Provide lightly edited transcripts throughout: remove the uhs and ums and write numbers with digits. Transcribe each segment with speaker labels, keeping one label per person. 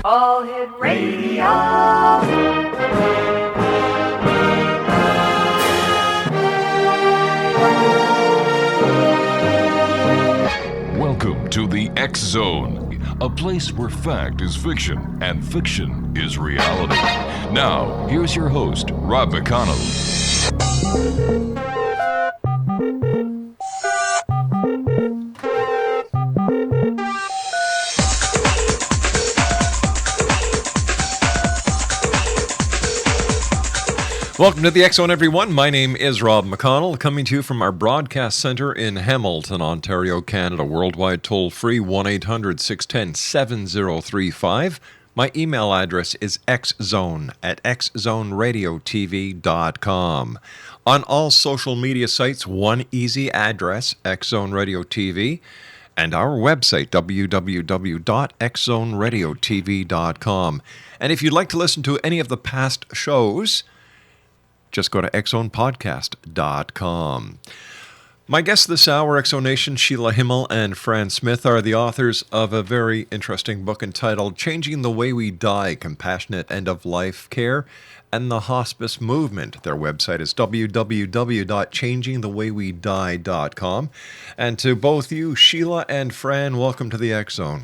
Speaker 1: All Hit Radio.
Speaker 2: Welcome to the X Zone, a place where fact is fiction and fiction is reality. Now, here's your host, Rob McConell.
Speaker 3: Welcome to the X Zone, everyone. My name is Rob McConnell, coming to you from our broadcast center in Hamilton, Ontario, Canada. Worldwide toll-free, 1-800-610-7035. My email address is xzone@xzoneradiotv.com. On all social media sites, one easy address, X Zone Radio TV, and our website, www.xzoneradiotv.com. And if you'd like to listen to any of the past shows, just go to xzonepodcast.com. My guests this hour, X Zone Nation, Sheila Himmel and Fran Smith, are the authors of a very interesting book entitled Changing the Way We Die, Compassionate End-of-Life Care and the Hospice Movement. Their website is www.changingthewaywedie.com. And to both you, Sheila and Fran, welcome to the X Zone.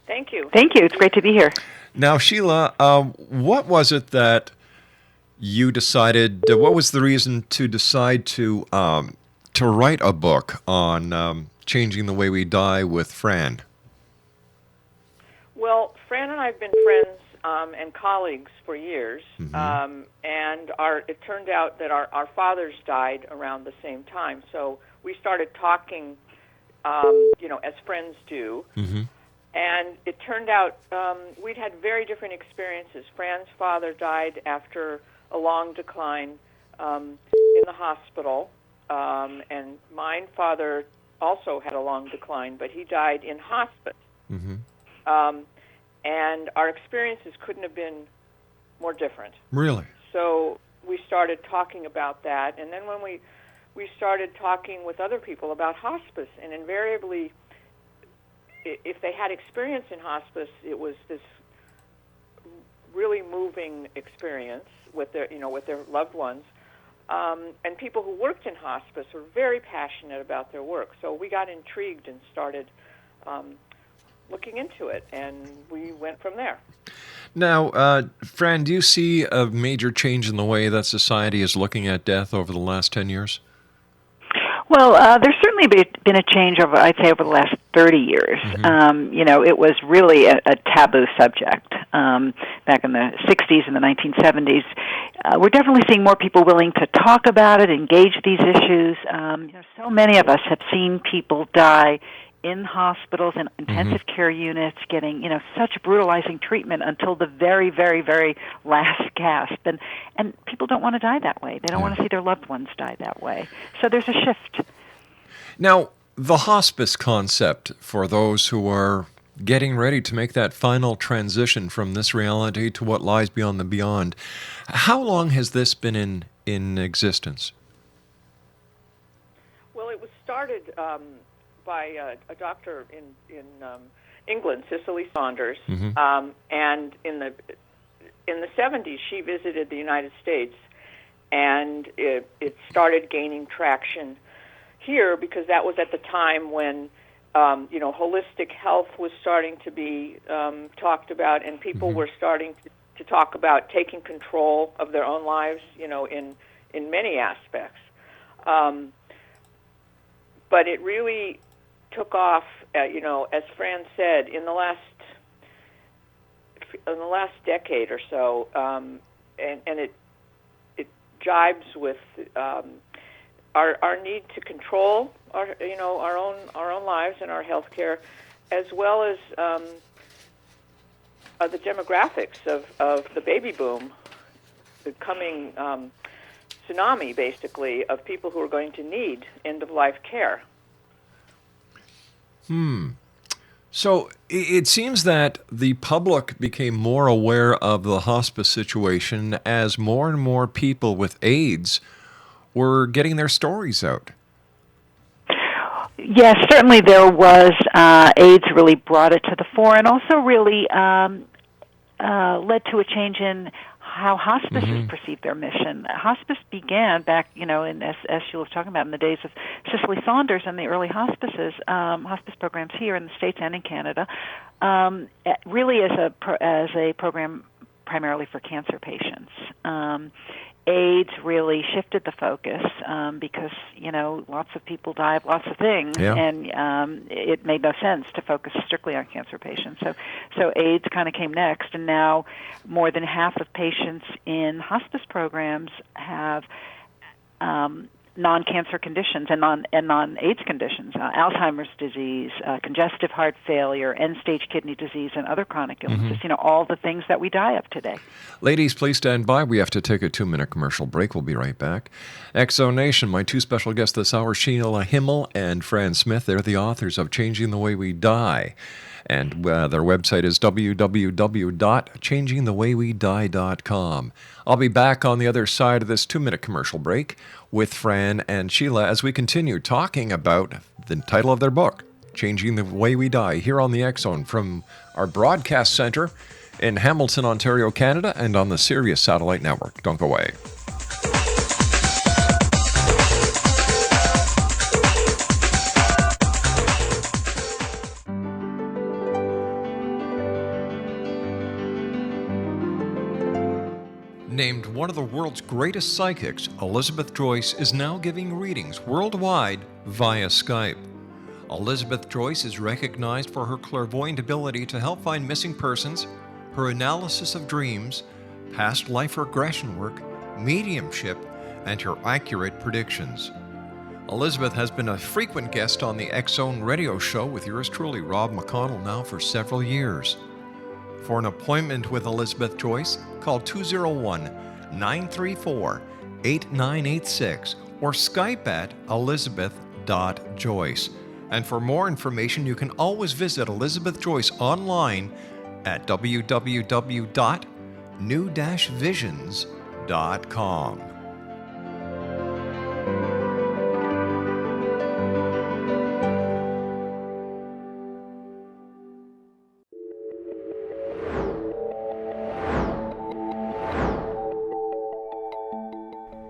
Speaker 4: Thank you.
Speaker 5: Thank you. It's great to be here.
Speaker 3: Now, Sheila, what was it that you decided, what was the reason to decide to write a book on changing the way we die with Fran?
Speaker 4: Well, Fran and I have been friends and colleagues for years, and it turned out that our fathers died around the same time, so we started talking, as friends do, and it turned out we'd had very different experiences. Fran's father died after a long decline in the hospital, and my father also had a long decline, but he died in hospice. And our experiences couldn't have been more different.
Speaker 3: Really?
Speaker 4: So we started talking about that, and then when we started talking with other people about hospice, and invariably, if they had experience in hospice, it was this really moving experience with their loved ones, and people who worked in hospice were very passionate about their work. So we got intrigued and started looking into it, and we went from there.
Speaker 3: Now, Fran, do you see a major change in the way that society is looking at death over the last 10 years?
Speaker 5: Well, there's certainly been a change over the last 30 years. It was really a taboo subject back in the 60s and the 1970s. We're definitely seeing more people willing to talk about it, engage these issues. So many of us have seen people die in hospitals and intensive care units getting, such brutalizing treatment until the very, very, very last gasp. And people don't want to die that way. They don't want to see their loved ones die that way. So there's a shift.
Speaker 3: Now, the hospice concept for those who are getting ready to make that final transition from this reality to what lies beyond the beyond, how long has this been in existence?
Speaker 4: Well, it was started by a doctor in England, Cicely Saunders, and in the 70s she visited the United States, and it started gaining traction here because that was at the time when holistic health was starting to be talked about, and people were starting to talk about taking control of their own lives, in many aspects. But it really took off, as Fran said, in the last decade or so, and it jibes with our need to control our own lives and our health care, as well as the demographics of the baby boom, the coming tsunami, basically, of people who are going to need end-of-life care.
Speaker 3: So it seems that the public became more aware of the hospice situation as more and more people with AIDS were getting their stories out.
Speaker 5: Yes, certainly there was. AIDS really brought it to the fore, and also really led to a change in how hospices perceive their mission. Hospice began back, as Sheila was talking about, in the days of Cicely Saunders and the early hospices, hospice programs here in the States and in Canada, really as a program primarily for cancer patients. AIDS really shifted the focus because, lots of people die of lots of things, and it made no sense to focus strictly on cancer patients. So AIDS kind of came next, and now more than half of patients in hospice programs have non-cancer conditions and non-AIDS conditions, Alzheimer's disease, congestive heart failure, end-stage kidney disease, and other chronic illnesses, all the things that we die of today.
Speaker 3: Ladies, please stand by. We have to take a 2-minute commercial break. We'll be right back. Exo Nation, my two special guests this hour, Sheila Himmel and Fran Smith. They're the authors of Changing the Way We Die. And their website is www.changingthewaywedie.com. I'll be back on the other side of this 2-minute commercial break with Fran and Sheila as we continue talking about the title of their book, Changing the Way We Die, here on the X Zone from our broadcast center in Hamilton, Ontario, Canada, and on the Sirius Satellite Network. Don't go away. Named one of the world's greatest psychics, Elizabeth Joyce is now giving readings worldwide via Skype. Elizabeth Joyce is recognized for her clairvoyant ability to help find missing persons, her analysis of dreams, past life regression work, mediumship, and her accurate predictions. Elizabeth has been a frequent guest on the X Zone radio show with yours truly, Rob McConell, now for several years. For an appointment with Elizabeth Joyce, call 201-934-8986 or Skype at elizabeth.joyce. And for more information, you can always visit Elizabeth Joyce online at www.new-visions.com.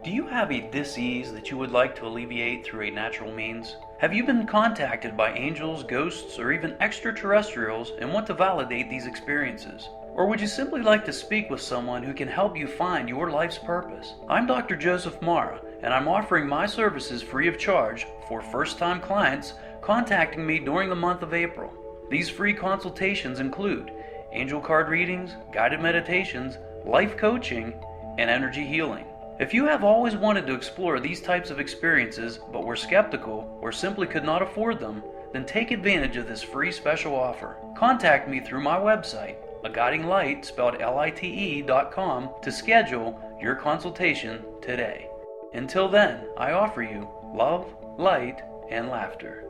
Speaker 6: Do you have a dis-ease that you would like to alleviate through a natural means? Have you been contacted by angels, ghosts, or even extraterrestrials and want to validate these experiences? Or would you simply like to speak with someone who can help you find your life's purpose? I'm Dr. Joseph Mara, and I'm offering my services free of charge for first-time clients contacting me during the month of April. These free consultations include angel card readings, guided meditations, life coaching, and energy healing. If you have always wanted to explore these types of experiences but were skeptical or simply could not afford them, then take advantage of this free special offer. Contact me through my website, aguidinglight, spelled lite.com, to schedule your consultation today. Until then, I offer you love, light, and laughter.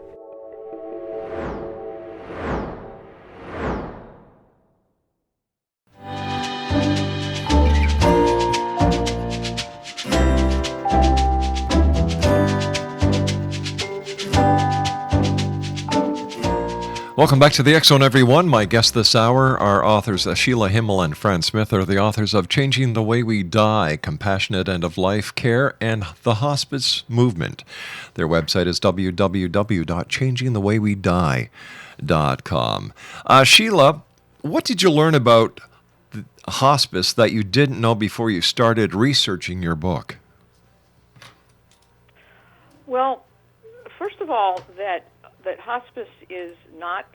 Speaker 3: Welcome back to the X Zone, everyone. My guests this hour are authors Sheila Himmel and Fran Smith. Are the authors of Changing the Way We Die, Compassionate End-of-Life Care, and the Hospice Movement. Their website is www.changingthewaywedie.com. Sheila, what did you learn about hospice that you didn't know before you started researching your book?
Speaker 4: Well, first of all, that hospice is not,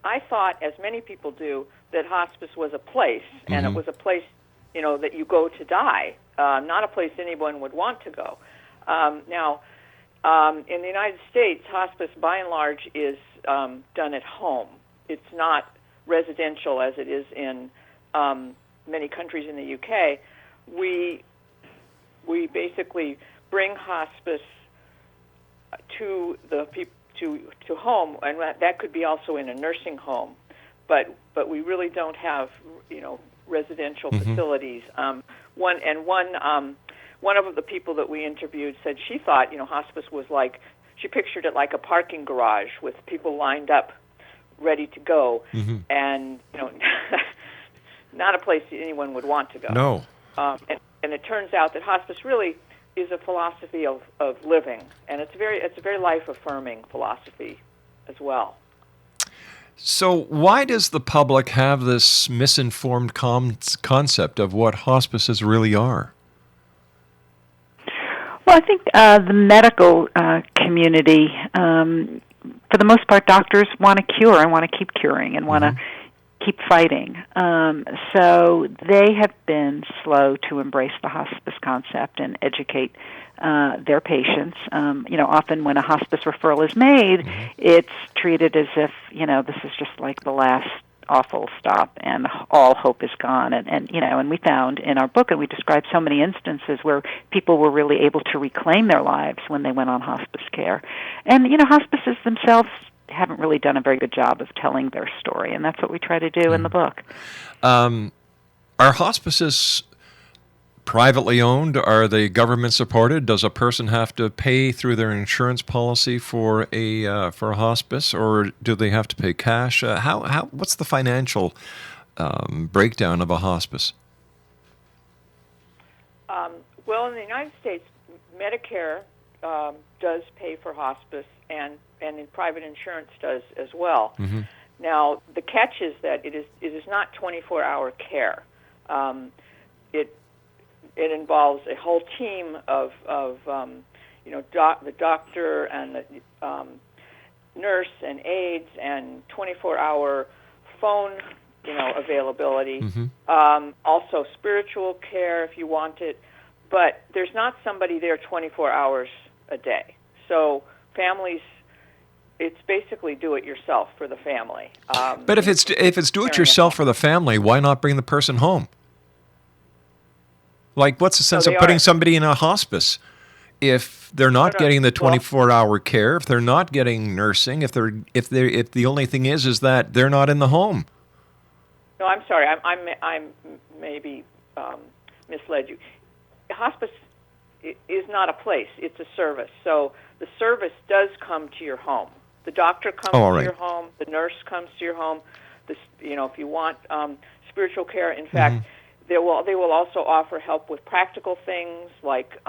Speaker 4: I thought, as many people do, that hospice was a place, and it was a place, that you go to die, not a place anyone would want to go. Now, in the United States, hospice, by and large, is done at home. It's not residential as it is in many countries in the UK. We basically bring hospice to the people, to home, and that could be also in a nursing home, but we really don't have residential facilities. One of the people that we interviewed said she thought hospice was like, she pictured it like a parking garage with people lined up, ready to go, and not a place anyone would want to go.
Speaker 3: No.
Speaker 4: And it turns out that hospice really is a philosophy of living, and it's a very life-affirming philosophy as well.
Speaker 3: So why does the public have this misinformed concept of what hospices really are?
Speaker 5: Well, I think the medical community, for the most part, doctors want to cure and want to keep curing and want to keep fighting. So they have been slow to embrace the hospice concept and educate their patients. Often when a hospice referral is made, it's treated as if, this is just like the last awful stop and all hope is gone. And we found in our book, and we described so many instances where people were really able to reclaim their lives when they went on hospice care. And, hospices themselves haven't really done a very good job of telling their story, and that's what we try to do in the book.
Speaker 3: Are hospices privately owned? Are they government supported? Does a person have to pay through their insurance policy for a hospice, or do they have to pay cash? What's the financial breakdown of a hospice?
Speaker 4: Well, in the United States, Medicare does pay for hospice, and in private insurance does as well. Now, the catch is that it is not 24-hour care. It involves a whole team of the doctor and the nurse and aides and 24-hour phone availability. Also spiritual care if you want it, but there's not somebody there 24 hours a day. So families, it's basically do it yourself for the family.
Speaker 3: But if it's do it yourself for the family, why not bring the person home? Like, what's the sense of putting somebody in a hospice if they're not getting the 24-hour care, if they're not getting nursing, if the only thing is that they're not in the home?
Speaker 4: No, I'm sorry. I'm maybe misled you. Hospice is not a place; it's a service. So the service does come to your home. The doctor comes to your home. The nurse comes to your home. If you want spiritual care, in fact. They will also offer help with practical things like,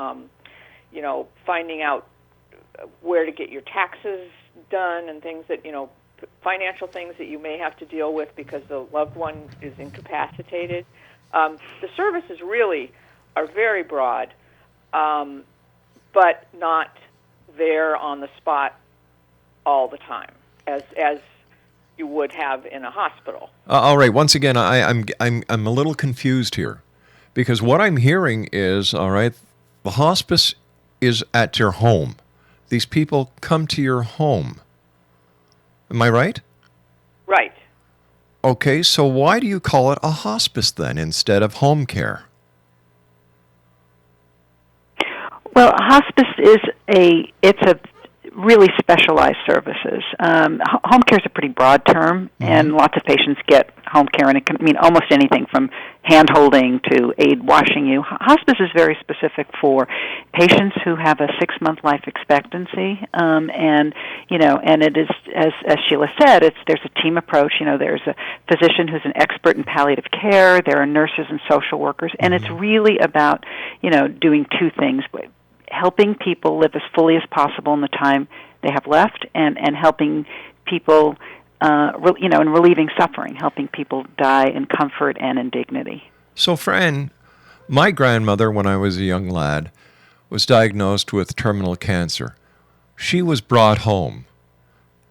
Speaker 4: finding out where to get your taxes done and things that, financial things that you may have to deal with because the loved one is incapacitated. The services really are very broad, but not there on the spot all the time, as you would have in a hospital.
Speaker 3: All right. Once again, I'm a little confused here, because what I'm hearing is, all right, the hospice is at your home. These people come to your home. Am I right?
Speaker 4: Right.
Speaker 3: Okay. So why do you call it a hospice then instead of home care?
Speaker 5: Well, hospice is it's a really specialized services. Home care is a pretty broad term, and lots of patients get home care, and it can mean almost anything from hand-holding to aid washing you. Hospice is very specific for patients who have a 6-month life expectancy, and it is, as Sheila said, there's a team approach. There's a physician who's an expert in palliative care. There are nurses and social workers, and it's really about doing two things: helping people live as fully as possible in the time they have left, and helping people, and relieving suffering, helping people die in comfort and in dignity.
Speaker 3: So, Fran, my grandmother, when I was a young lad, was diagnosed with terminal cancer. She was brought home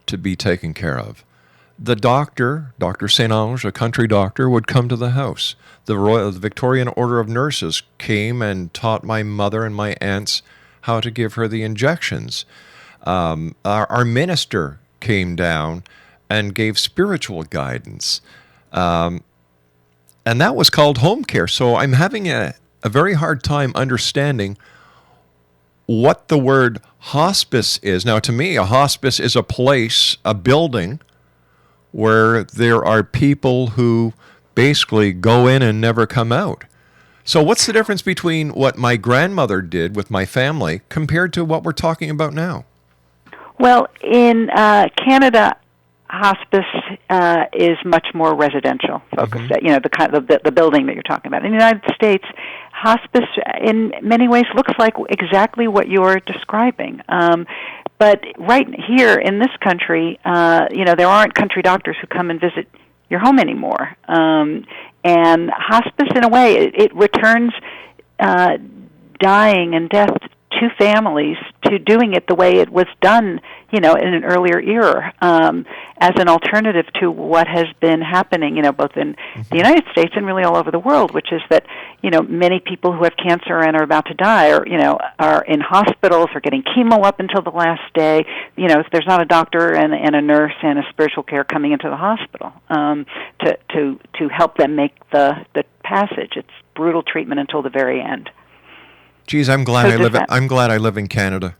Speaker 3: to be taken care of. The doctor, Dr. St. Ange, a country doctor, would come to the house. The Victorian Order of Nurses came and taught my mother and my aunts how to give her the injections. Our minister came down and gave spiritual guidance. And that was called home care. So I'm having a very hard time understanding what the word hospice is. Now, to me, a hospice is a place, a building, where there are people who basically go in and never come out. So what's the difference between what my grandmother did with my family compared to what we're talking about now?
Speaker 5: Well, in Canada, hospice is much more residential focused. You know, the kind of the building that you're talking about. In the United States, hospice in many ways looks like exactly what you're describing. But right here in this country, you know, there aren't country doctors who come and visit your home anymore. And hospice, in a way, it returns dying and death to families to doing it the way it was done, you know, in an earlier era, as an alternative to what has been happening, you know, both in the United States and really all over the world, which is that, you know, many people who have cancer and are about to die are, you know, are in hospitals or getting chemo up until the last day. You know, if there's not a doctor and a nurse and a spiritual care coming into the hospital to help them make the passage. It's brutal treatment until the very end.
Speaker 3: Geez, I'm glad I live in Canada.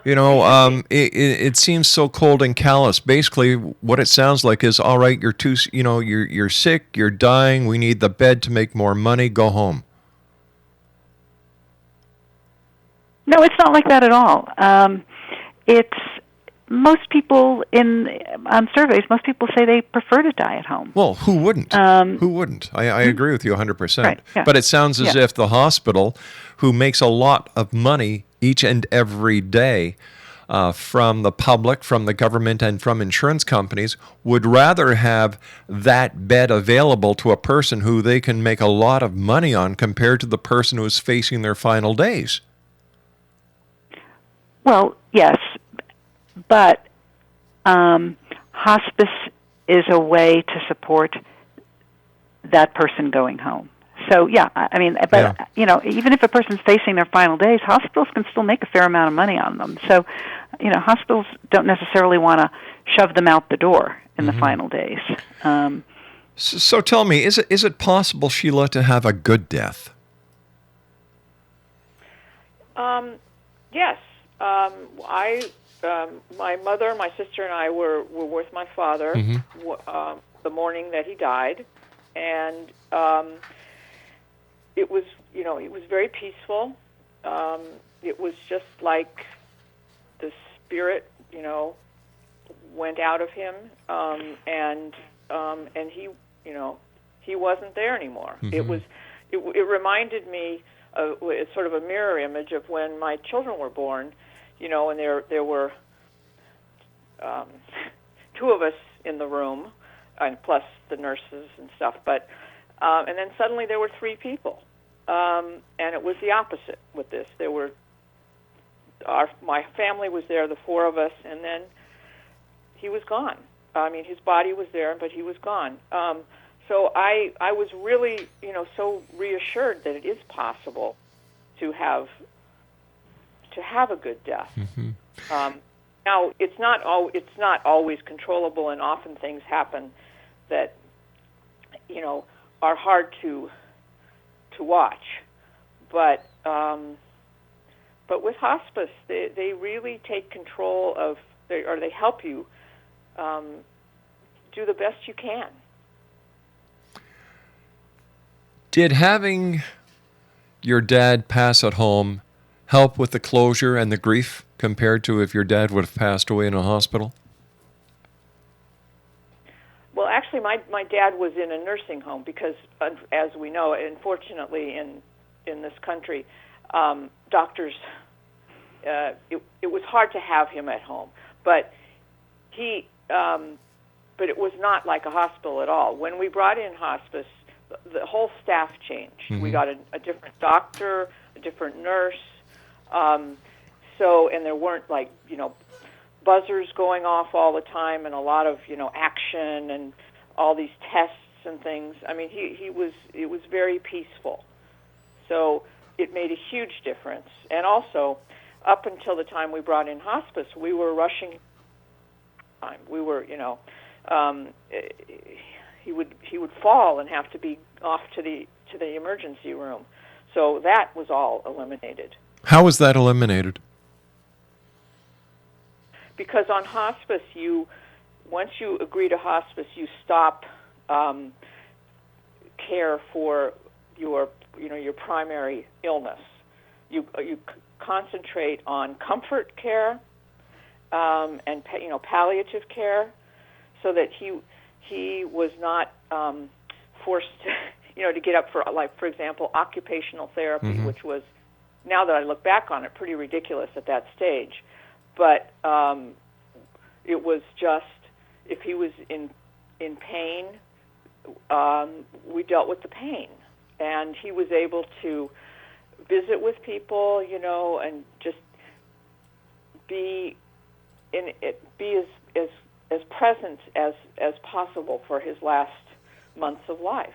Speaker 3: You know, it seems so cold and callous. Basically, what it sounds like is, all right, you're sick, you're dying. We need the bed to make more money. Go home.
Speaker 5: No, it's not like that at all. It's most people on surveys. Most people say they prefer to die at home.
Speaker 3: Well, who wouldn't? Who wouldn't? I agree with you 100%.
Speaker 5: Right, yeah.
Speaker 3: But it sounds as if the hospital, who makes a lot of money each and every day from the public, from the government, and from insurance companies, would rather have that bed available to a person who they can make a lot of money on compared to the person who is facing their final days.
Speaker 5: Well, yes. But hospice is a way to support that person going home. So, yeah, I mean, but, you know, even if a person's facing their final days, hospitals can still make a fair amount of money on them. So, you know, hospitals don't necessarily want to shove them out the door in the final days.
Speaker 3: So tell me, is it possible, Sheila, to have a good death?
Speaker 4: Yes. My mother, my sister, and I were with my father the morning that he died, and it was very peaceful. It was just like the spirit, you know, went out of him, and he, you know, he wasn't there anymore. It reminded me of, it's sort of a mirror image of when my children were born. You know, and there were two of us in the room, and plus the nurses and stuff. But and then suddenly there were three people, and it was the opposite with this. There were my family was there, the four of us, and then he was gone. I mean, his body was there, but he was gone. So I was really, you know, so reassured that it is possible to have a good death. Now, it's not always controllable, and often things happen that, you know, are hard to watch. But with hospice, they really take control of, they help you do the best you can.
Speaker 3: Did having your dad pass at home help with the closure and the grief compared to if your dad would have passed away in a hospital?
Speaker 4: Well, actually, my dad was in a nursing home because, as we know, unfortunately, in this country, doctors, it was hard to have him at home. But but it was not like a hospital at all. When we brought in hospice, the whole staff changed. We got a different doctor, a different nurse. And there weren't, like, you know, buzzers going off all the time and a lot of, you know, action and all these tests and things. I mean, it was very peaceful. So it made a huge difference. And also, up until the time we brought in hospice, we were rushing time. We were, you know, he would fall and have to be off to the emergency room. So that was all eliminated.
Speaker 3: How was that eliminated?
Speaker 4: Because on hospice, once you agree to hospice, you stop care for your primary illness. You concentrate on comfort care and palliative care, so that he was not forced to get up for, like, for example, occupational therapy, which was, now that I look back on it, pretty ridiculous at that stage. But it was just, if he was in pain, we dealt with the pain, and he was able to visit with people, and just be as present as possible for his last months of life.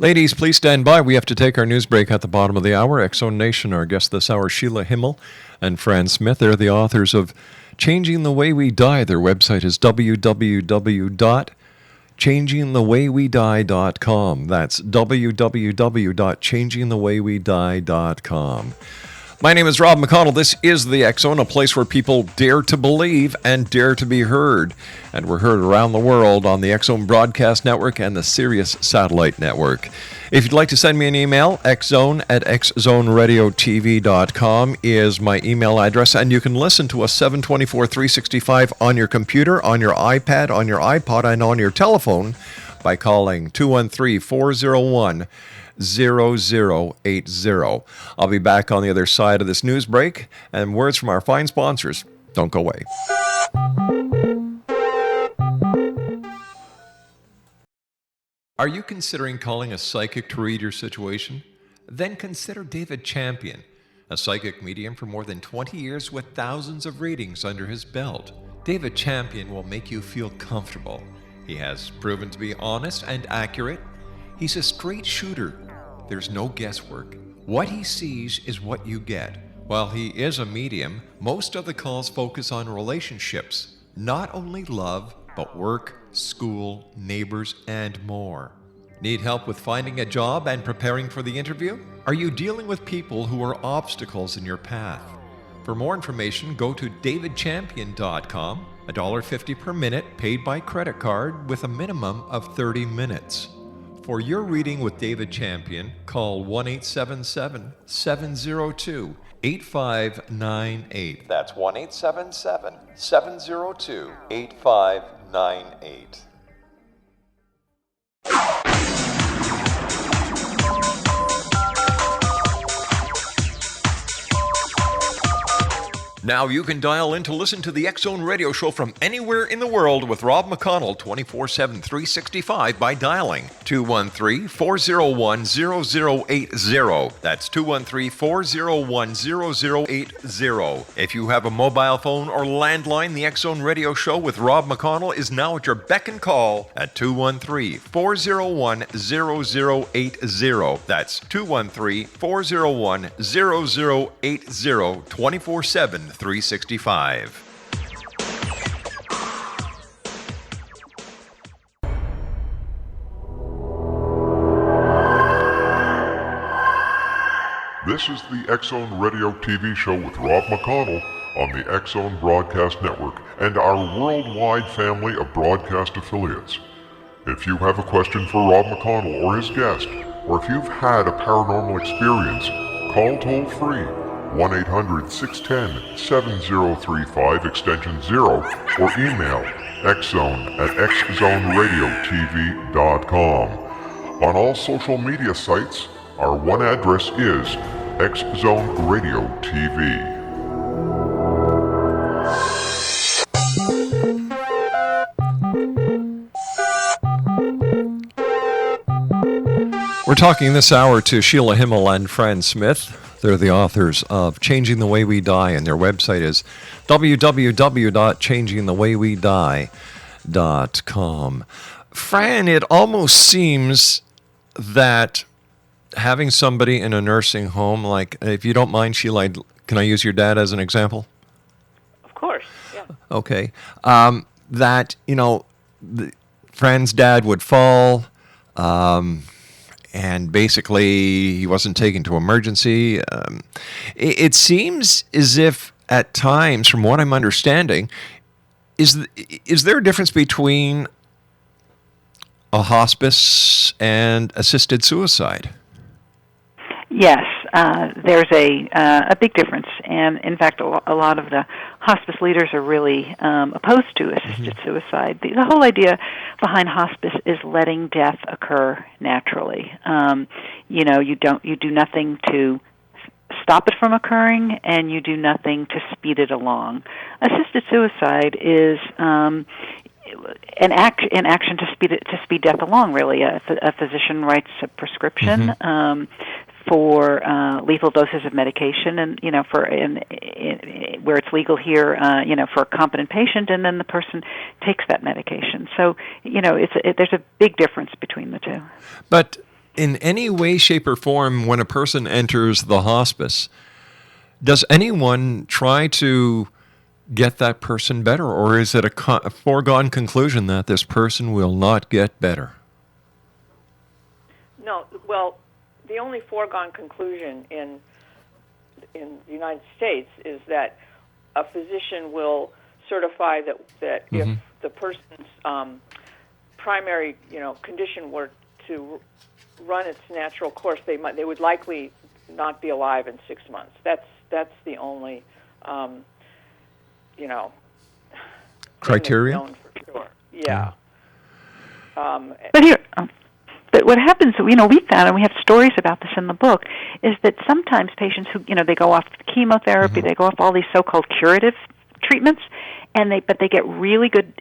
Speaker 3: Ladies, please stand by. We have to take our news break at the bottom of the hour. X-Zone Nation, our guest this hour, SHEILA HIMMEL and Fran Smith. They're the authors of Changing the Way We Die. Their website is www.changingthewaywedie.com. That's www.changingthewaywedie.com. My name is Rob McConnell. This is the X-Zone, a place where people dare to believe and dare to be heard. And we're heard around the world on the X-Zone Broadcast Network and the Sirius Satellite Network. If you'd like to send me an email, xzone@xzoneradiotv.com is my email address. And you can listen to us 7/24/365 on your computer, on your iPad, on your iPod, and on your telephone by calling 213-401-0080. I'll be back on the other side of this news break, and words from our fine sponsors. Don't go away. Are you considering calling a psychic to read your situation? Then consider David Champion, a psychic medium for more than 20 years with thousands of readings under his belt. David Champion will make you feel comfortable. He has proven to be honest and accurate. He's a straight shooter. There's no guesswork. What he sees is what you get. While he is a medium, most of the calls focus on relationships, not only love, but work, school, neighbors, and more. Need help with finding a job and preparing for the interview? Are you dealing with people who are obstacles in your path? For more information, go to davidchampion.com, $1.50 per minute paid by credit card with a minimum of 30 minutes. For your reading with David Champion, call 1-877-702-8598. That's 1-877-702-8598. Now you can dial in to listen to the X-Zone radio show from anywhere in the world with Rob McConnell 24/7, 365 by dialing 213-401-0080. That's 213-401-0080. If you have a mobile phone or landline, the X-Zone radio show with Rob McConnell is now at your beck and call at 213-401-0080. That's 213-401-0080, 24/7, 365.
Speaker 7: This is the X-Zone Radio TV show with Rob McConnell on the X-Zone Broadcast Network and our worldwide family of broadcast affiliates. If you have a question for Rob McConnell or his guest, or if you've had a paranormal experience, call toll-free 1-800-610-7035 extension 0 or email xzone@xzoneradiotv.com. On all social media sites, our one address is X-Zone Radio TV.
Speaker 3: We're talking this hour to SHEILA HIMMEL and Fran Smith. They're the authors of Changing the Way We Die, and their website is www.changingthewaywedie.com. Fran, it almost seems that having somebody in a nursing home, like, if you don't mind, Sheila, can I use your dad as an example?
Speaker 4: Of course, yeah.
Speaker 3: Okay. That, Fran's dad would fall, and basically he wasn't taken to emergency. It seems as if at times, from what I'm understanding, is there a difference between a hospice and assisted suicide?
Speaker 5: Yes. there's a big difference, and in fact, a lot of the hospice leaders are really opposed to assisted suicide. The whole idea behind hospice is letting death occur naturally. You do nothing to stop it from occurring, and you do nothing to speed it along. Assisted suicide is an action to speed death along. Really, a physician writes a prescription for lethal doses of medication, and where it's legal here, for a competent patient, and then the person takes that medication. So there's a big difference between the two.
Speaker 3: But in any way, shape, or form, when a person enters the hospice, does anyone try to get that person better, or is it a foregone conclusion that this person will not get better?
Speaker 4: No, well, the only foregone conclusion in the United States is that a physician will certify that if the person's primary condition were to run its natural course, they would likely not be alive in 6 months. That's the only
Speaker 3: criteria.
Speaker 4: Known for sure. Yeah.
Speaker 5: But what happens, we found, and we have stories about this in the book, is that sometimes patients who, they go off chemotherapy, they go off all these so-called curative treatments, but they get really good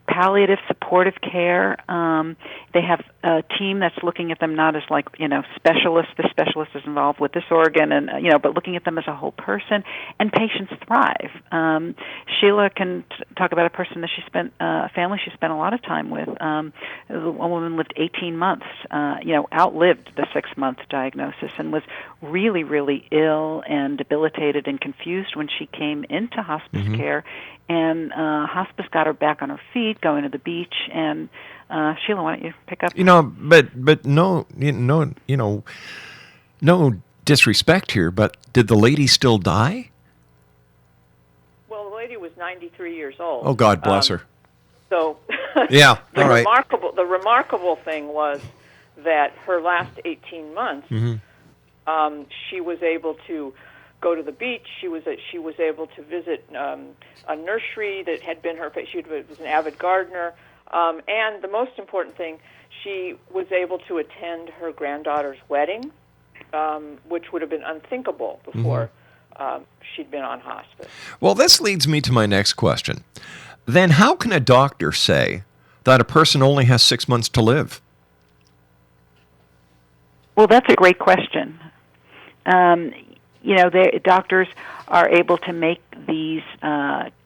Speaker 5: palliative supportive care. They have a team that's looking at them not as specialists. The specialist is involved with this organ, and but looking at them as a whole person. And patients thrive. Sheila can talk about a person that a family she spent a lot of time with. A woman lived 18 months. Outlived the 6-month diagnosis and was really, really ill and debilitated and confused when she came into hospice care. And hospice got her back on her feet, going to the beach. And Sheila, why don't you pick up?
Speaker 3: But no disrespect here, but did the lady still die?
Speaker 4: Well, the lady was 93 years old.
Speaker 3: Oh, God bless her.
Speaker 4: So
Speaker 3: yeah, all right.
Speaker 4: The remarkable thing was that her last 18 months, she was able to go to the beach. She was able to visit a nursery that had been she was an avid gardener, and the most important thing, she was able to attend her granddaughter's wedding, which would have been unthinkable before she'd been on hospice.
Speaker 3: Well, this leads me to my next question. Then how can a doctor say that a person only has 6 months to live?
Speaker 5: Well, that's a great question. Doctors are able to make these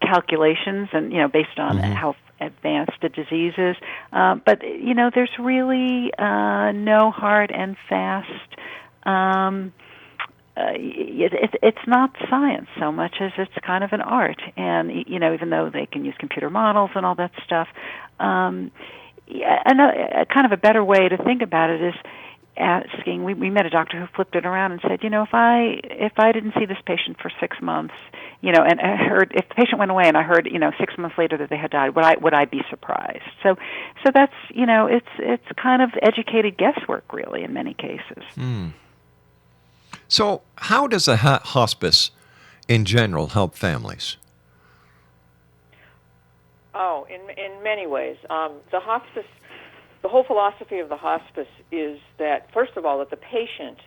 Speaker 5: calculations, and based on how advanced the disease is. But there's really no hard and fast. It's not science so much as it's kind of an art, and even though they can use computer models and all that stuff, kind of a better way to think about it is asking. We met a doctor who flipped it around and said, if I didn't see this patient for 6 months, and I heard if the patient went away and I heard 6 months later that they had died, would I be surprised? So that's it's kind of educated guesswork really in many cases.
Speaker 3: So how does a hospice in general help families?
Speaker 4: Oh, in many ways. The hospice, the whole philosophy of the hospice is that, first of all, that the patient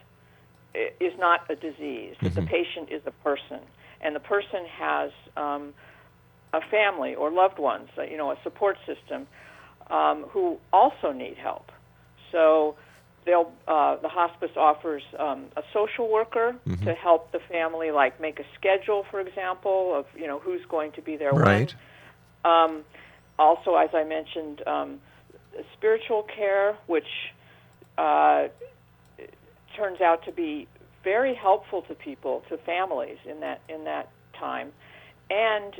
Speaker 4: is not a disease, that the patient is a person, and the person has a family or loved ones, a support system, who also need help. So the hospice offers a social worker to help the family, like make a schedule, for example, of who's going to be there when. Also, as I mentioned, spiritual care, which turns out to be very helpful to people, to families in that time, and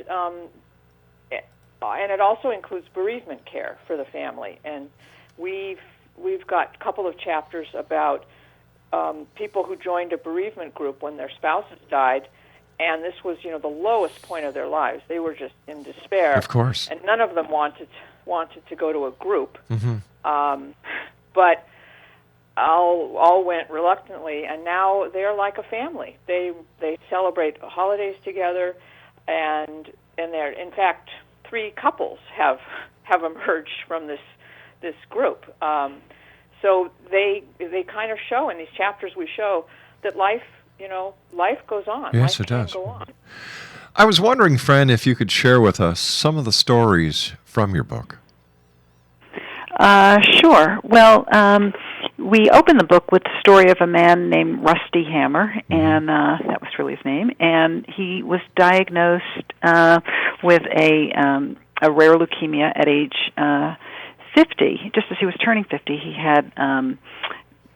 Speaker 4: it also includes bereavement care for the family. And we've got a couple of chapters about people who joined a bereavement group when their spouses died, and this was the lowest point of their lives. They were just in despair.
Speaker 3: Of course.
Speaker 4: And none of them wanted to go to a group. But all went reluctantly, and now they're like a family. They celebrate holidays together, and they're, in fact, 3 couples have emerged from this group. So they kind of show in these chapters, we show that life goes on.
Speaker 3: Yes,
Speaker 4: life
Speaker 3: it does.
Speaker 4: Go on.
Speaker 3: I was wondering, Fran, if you could share with us some of the stories from your book.
Speaker 5: Sure. Well, we open the book with the story of a man named Rusty Hammer, and that was really his name. And he was diagnosed with a rare leukemia at age 50. Just as he was turning 50, he had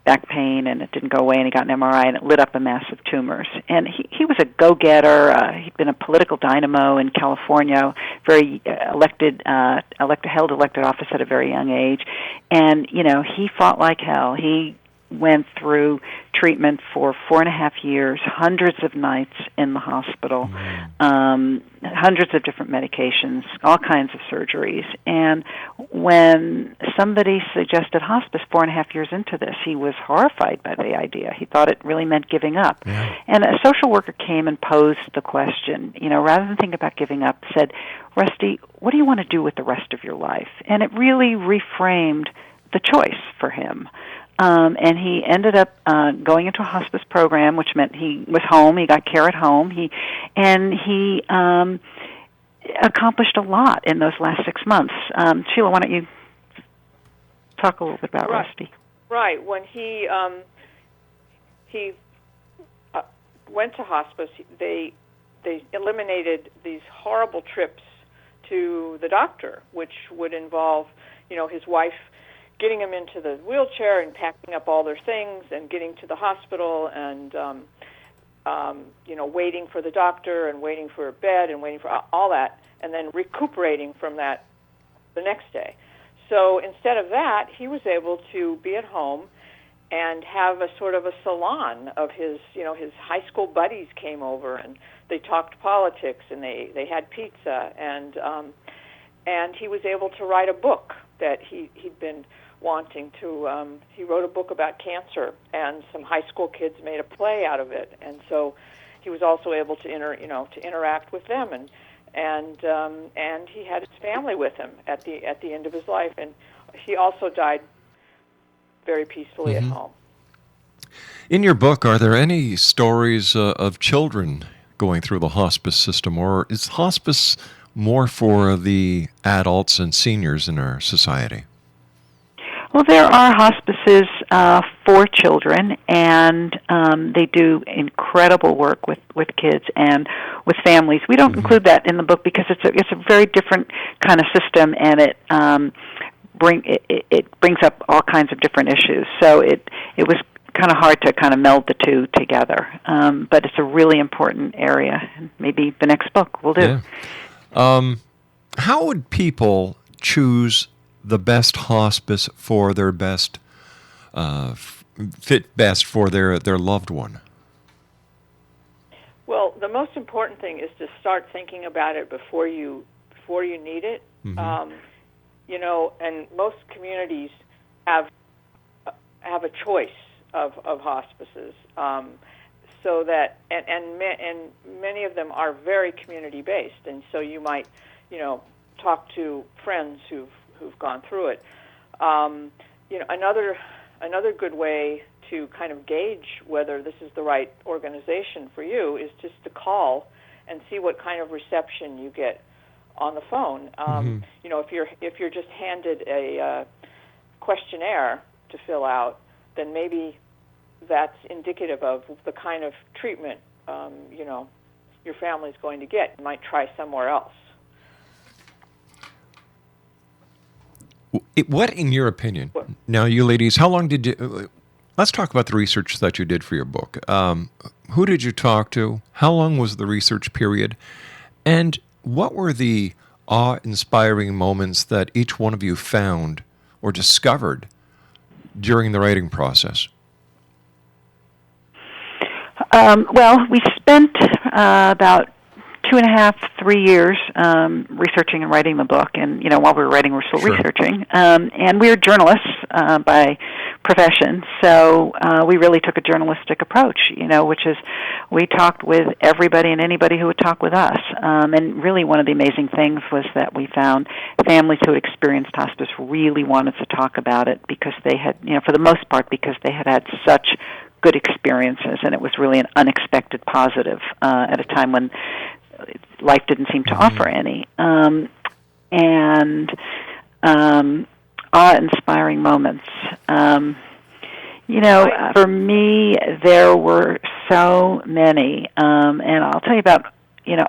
Speaker 5: back pain, and it didn't go away, and he got an MRI, and it lit up a massive tumors. And he was a go-getter. He'd been a political dynamo in California, very elected office at a very young age. And, he fought like hell. He went through treatment for 4.5 years, hundreds of nights in the hospital, hundreds of different medications, all kinds of surgeries. And when somebody suggested hospice 4.5 years into this, he was horrified by the idea. He thought it really meant giving up. Yeah. And a social worker came and posed the question, rather than think about giving up, said, Rusty, what do you want to do with the rest of your life? And it really reframed the choice for him. And he ended up going into a hospice program, which meant he was home. He got care at home. He accomplished a lot in those last 6 months. Sheila, why don't you talk a little bit about Rusty?
Speaker 4: Right. When he went to hospice, they eliminated these horrible trips to the doctor, which would involve, his wife getting him into the wheelchair and packing up all their things and getting to the hospital and, waiting for the doctor and waiting for a bed and waiting for all that, and then recuperating from that the next day. So instead of that, he was able to be at home and have a sort of a salon of his high school buddies came over and they talked politics and they had pizza and he was able to write a book that he'd been wanting to. He wrote a book about cancer, and some high school kids made a play out of it, and so he was also able to interact with them, and he had his family with him at the end of his life, and he also died very peacefully at home.
Speaker 3: In your book, are there any stories of children going through the hospice system, or is hospice more for the adults and seniors in our society?
Speaker 5: Well, there are hospices for children, and they do incredible work with kids and with families. We don't include that in the book because it's a very different kind of system, and it brings up all kinds of different issues. So it was kind of hard to kind of meld the two together, but it's a really important area. Maybe the next book will do.
Speaker 3: Yeah. How would people choose the best hospice for their best, fit best for their loved one?
Speaker 4: Well, the most important thing is to start thinking about it before you need it. And most communities have a choice of hospices, so that and many of them are very community based, and so you might talk to friends who've gone through it. Another good way to kind of gauge whether this is the right organization for you is just to call and see what kind of reception you get on the phone. If you're just handed a questionnaire to fill out, then maybe that's indicative of the kind of treatment your family's going to get. You might try somewhere else.
Speaker 3: What, in your opinion, now you ladies, how long did you, let's talk about the research that you did for your book. Who did you talk to? How long was the research period? And what were the awe-inspiring moments that each one of you found or discovered during the writing process?
Speaker 5: Well, we spent about 2.5, 3 years researching and writing the book, and while we were writing, we're still researching. And we are journalists by profession, so we really took a journalistic approach, which is we talked with everybody and anybody who would talk with us. And really one of the amazing things was that we found families who had experienced hospice really wanted to talk about it because they had, for the most part, because they had had such good experiences, and it was really an unexpected positive at a time when life didn't seem to offer any. Awe-inspiring moments. For me, there were so many, and I'll tell you about,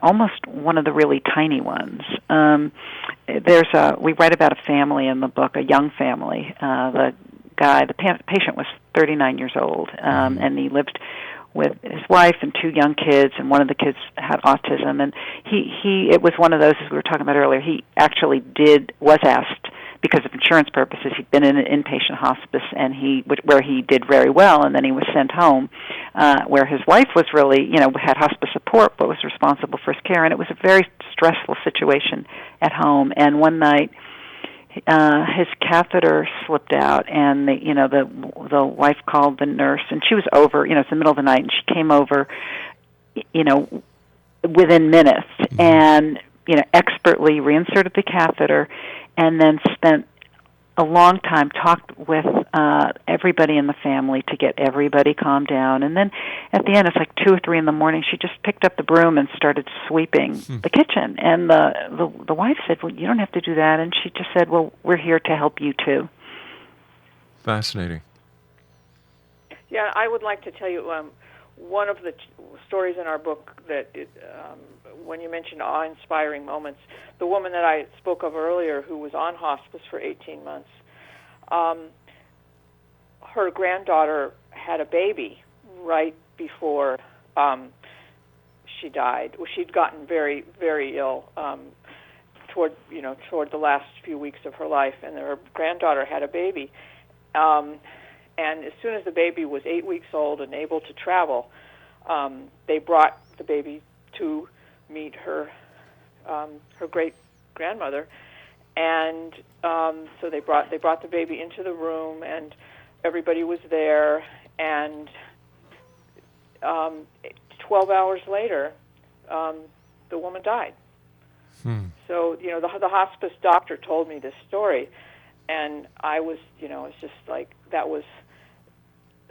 Speaker 5: almost one of the really tiny ones. We write about a family in the book, a young family. The patient was 39 years old, and he lived with his wife and 2 young kids, and one of the kids had autism, and it was one of those, as we were talking about earlier, he actually was asked, because of insurance purposes, he'd been in an inpatient hospice, and where he did very well, and then he was sent home, where his wife was really, had hospice support, but was responsible for his care, and it was a very stressful situation at home. And one night, his catheter slipped out, and the wife called the nurse, and she was over. It's the middle of the night, and she came over, within minutes, and expertly reinserted the catheter, and then spent a long time, talked with everybody in the family to get everybody calmed down. And then at the end, it's like 2 or 3 in the morning, she just picked up the broom and started sweeping the kitchen. And the wife said, "Well, you don't have to do that." And she just said, "Well, we're here to help you too."
Speaker 3: Fascinating.
Speaker 4: Yeah, I would like to tell you one of the stories in our book that, when you mentioned awe-inspiring moments, the woman that I spoke of earlier who was on hospice for 18 months, her granddaughter had a baby right before she died. Well, she'd gotten very, very ill toward the last few weeks of her life, and her granddaughter had a baby. And as soon as the baby was 8 weeks old and able to travel, they brought the baby to meet her great grandmother, and so they brought the baby into the room, and everybody was there. And 12 hours later, the woman died. So the hospice doctor told me this story, and I was it's just like that was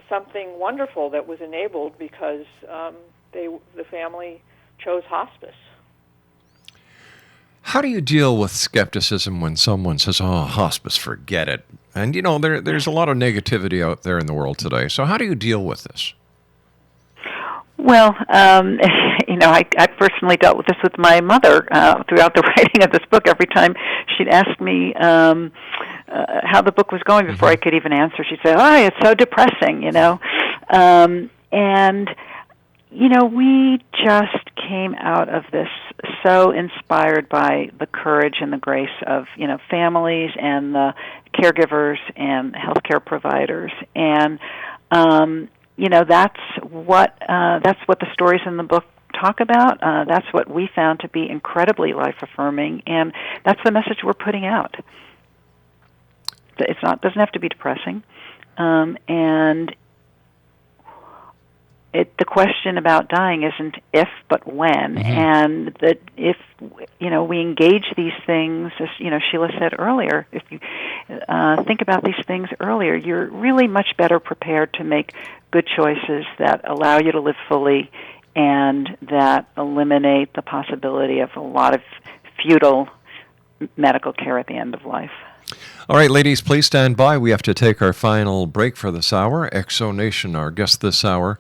Speaker 4: something wonderful that was enabled because the family chose hospice.
Speaker 3: How do you deal with skepticism when someone says, "Oh, hospice, forget it"? And there's a lot of negativity out there in the world today. So how do you deal with this?
Speaker 5: Well, I personally dealt with this with my mother throughout the writing of this book. Every time she'd ask me how the book was going before I could even answer, she'd say, "Oh, it's so depressing," And we just came out of this so inspired by the courage and the grace of, families and the caregivers and healthcare providers. And, that's what the stories in the book talk about. That's what we found to be incredibly life-affirming, and that's the message we're putting out. Doesn't have to be depressing. And the question about dying isn't if, but when. And that if, we engage these things, as, Sheila said earlier, if you think about these things earlier, you're really much better prepared to make good choices that allow you to live fully and that eliminate the possibility of a lot of futile medical care at the end of life.
Speaker 3: All right, ladies, please stand by. We have to take our final break for this hour. Exonation, our guest this hour,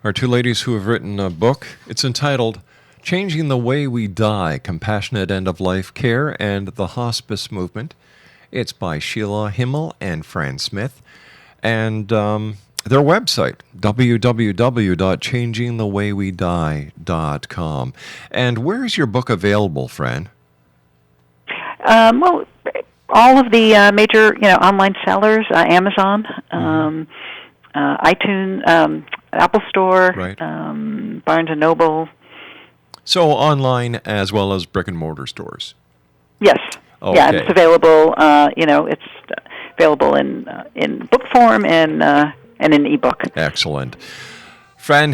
Speaker 3: are 2 ladies who have written a book. It's entitled Changing the Way We Die, Compassionate End-of-Life Care and the Hospice Movement. It's by Sheila Himmel and Fran Smith. And their website, www.changingthewaywedie.com. And where is your book available, Fran?
Speaker 5: Well, all of the major, online sellers, Amazon, iTunes, Apple Store,
Speaker 3: right.
Speaker 5: Barnes & Noble.
Speaker 3: So online as well as brick and mortar stores?
Speaker 5: Yes.
Speaker 3: Okay.
Speaker 5: Yeah, and it's available, it's available in book form and in ebook.
Speaker 3: Excellent. Fran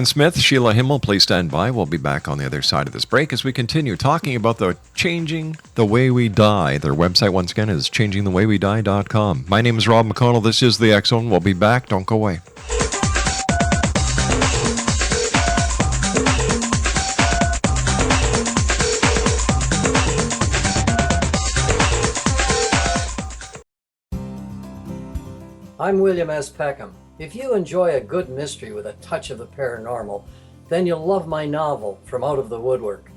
Speaker 3: Smith, Sheila Himmel, please stand by. We'll be back on the other side of this break as we continue talking about the Changing the Way We Die. Their website, once again, is changingthewaywedie.com. My name is Rob McConnell. This is the X Zone. We'll be back. Don't go away.
Speaker 8: I'm William S. Peckham. If you enjoy a good mystery with a touch of the paranormal, then you'll love my novel, From Out of the Woodwork.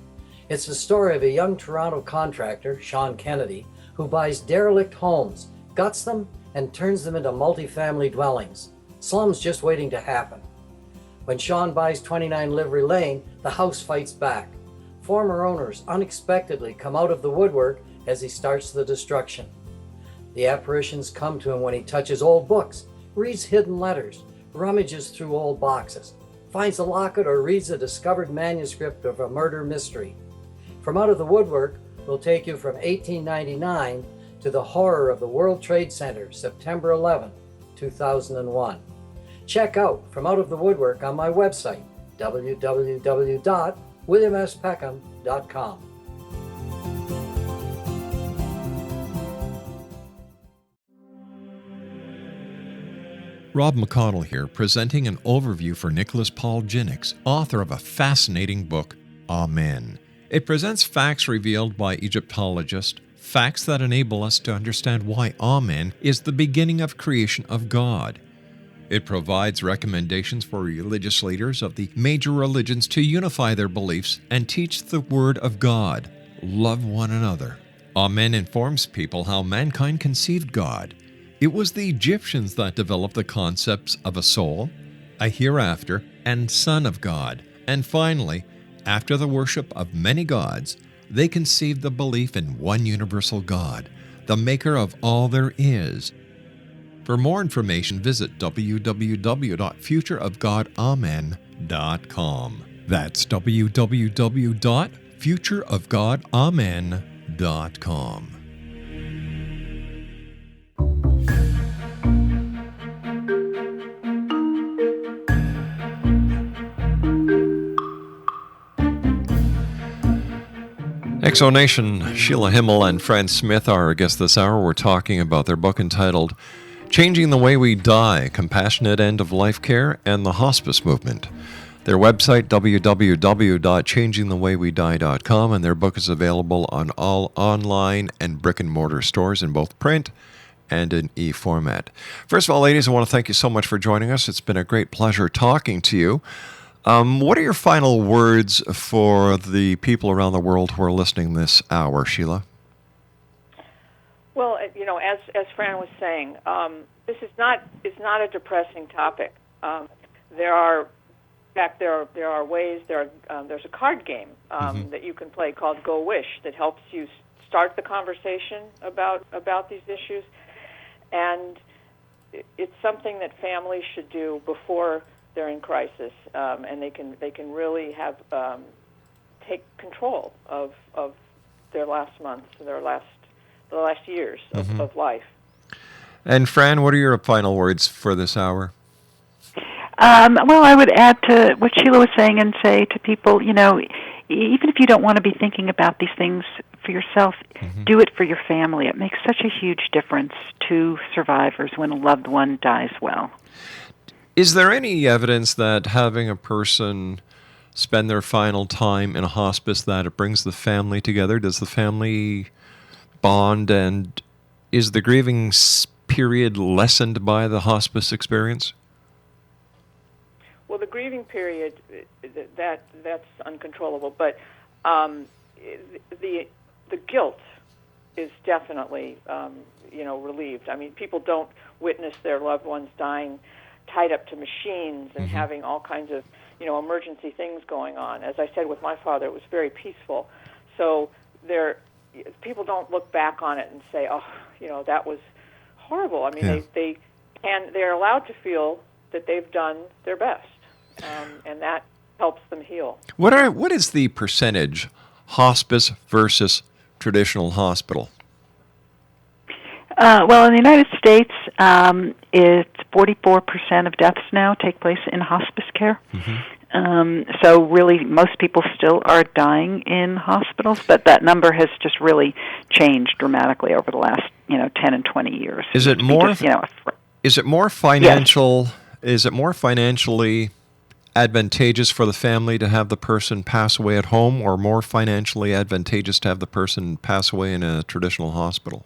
Speaker 8: It's the story of a young Toronto contractor, Sean Kennedy, who buys derelict homes, guts them, and turns them into multi-family dwellings. Slums just waiting to happen. When Sean buys 29 Livery Lane, the house fights back. Former owners unexpectedly come out of the woodwork as he starts the destruction. The apparitions come to him when he touches old books, reads hidden letters, rummages through old boxes, finds a locket, or reads a discovered manuscript of a murder mystery. From Out of the Woodwork will take you from 1899 to the horror of the World Trade Center, September 11, 2001. Check out From Out of the Woodwork on my website, www.williamspeckham.com.
Speaker 3: Rob McConnell here, presenting an overview for Nicholas Paul Jennings, author of a fascinating book, Amen. It presents facts revealed by Egyptologists, facts that enable us to understand why Amen is the beginning of creation of God. It provides recommendations for religious leaders of the major religions to unify their beliefs and teach the Word of God. Love one another. Amen informs people how mankind conceived God. It was the Egyptians that developed the concepts of a soul, a hereafter, and Son of God. And finally, after the worship of many gods, they conceived the belief in one universal God, the maker of all there is. For more information, visit www.futureofgodamen.com. That's www.futureofgodamen.com. Exonation, Sheila Himmel and Fran Smith are our guests this hour. We're talking about their book entitled Changing the Way We Die, Compassionate End-of-Life Care and the Hospice Movement. Their website, www.changingthewaywedie.com, and their book is available on all online and brick-and-mortar stores in both print and in e-format. First of all, ladies, I want to thank you so much for joining us. It's been a great pleasure talking to you. What are your final words for the people around the world who are listening this hour, Sheila?
Speaker 4: Well, as Fran was saying, this is not a depressing topic. There are ways. There's a card game that you can play called Go Wish that helps you start the conversation about these issues, and it's something that families should do before they're in crisis, and they can really have take control of their last months, the last years of life.
Speaker 3: And Fran, what are your final words for this hour?
Speaker 5: Well, I would add to what Sheila was saying and say to people, even if you don't want to be thinking about these things for yourself, do it for your family. It makes such a huge difference to survivors when a loved one dies well.
Speaker 3: Is there any evidence that having a person spend their final time in a hospice, that it brings the family together? Does the family bond, and is the grieving period lessened by the hospice experience?
Speaker 4: Well, the grieving period, that's uncontrollable, but the guilt is definitely relieved. I mean, people don't witness their loved ones dying tied up to machines and having all kinds of emergency things going on. As I said with my father, it was very peaceful. So people don't look back on it and say, "Oh, that was horrible." I mean, they're allowed to feel that they've done their best, and that helps them heal.
Speaker 3: What is the percentage hospice versus traditional hospital?
Speaker 5: Well, in the United States, it's 44% of deaths now take place in hospice care. So really, most people still are dying in hospitals, but that number has just really changed dramatically over the last 10 and 20 years.
Speaker 3: Is it more? Is it more financial?
Speaker 5: Yes.
Speaker 3: Is it more financially advantageous for the family to have the person pass away at home, or more financially advantageous to have the person pass away in a traditional hospital?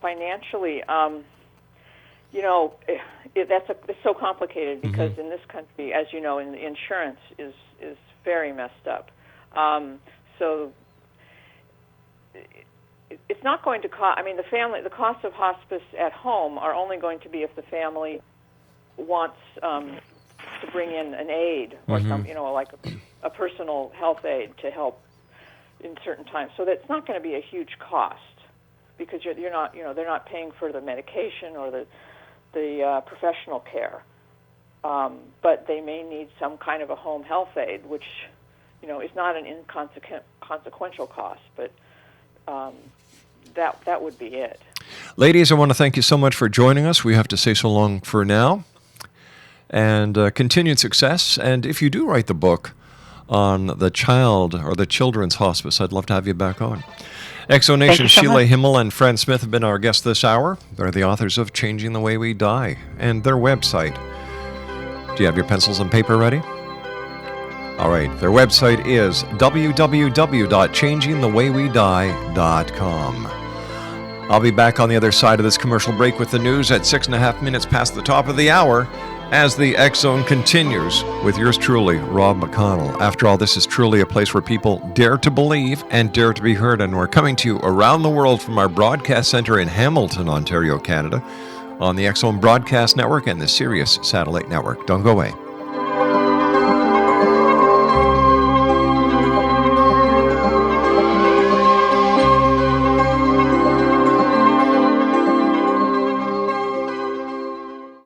Speaker 4: Financially, it's so complicated because in this country, as you know, the insurance is very messed up. So it's not going to cost. I mean, the costs of hospice at home are only going to be if the family wants to bring in an aide or like a personal health aide to help in certain times. So that's not going to be a huge cost because you're not they're not paying for the medication or the professional care, but they may need some kind of a home health aide, which is not an inconsequential cost, but that would be it.
Speaker 3: Ladies, I want to thank you so much for joining us. We have to say so long for now, and continued success. And if you do write the book on the child or the children's hospice, I'd love to have you back on. Exonation, Sheila Himmel and Fran Smith have been our guests this hour. They're the authors of Changing the Way We Die and their website. Do you have your pencils and paper ready? All right, their website is www.changingthewaywedie.com. I'll be back on the other side of this commercial break with the news at 6.5 minutes past the top of the hour as the X Zone continues with yours truly, Rob McConnell. After all, this is truly a place where people dare to believe and dare to be heard, and we're coming to you around the world from our broadcast center in Hamilton, Ontario, Canada, on the X Zone Broadcast Network and the Sirius Satellite Network. Don't go away.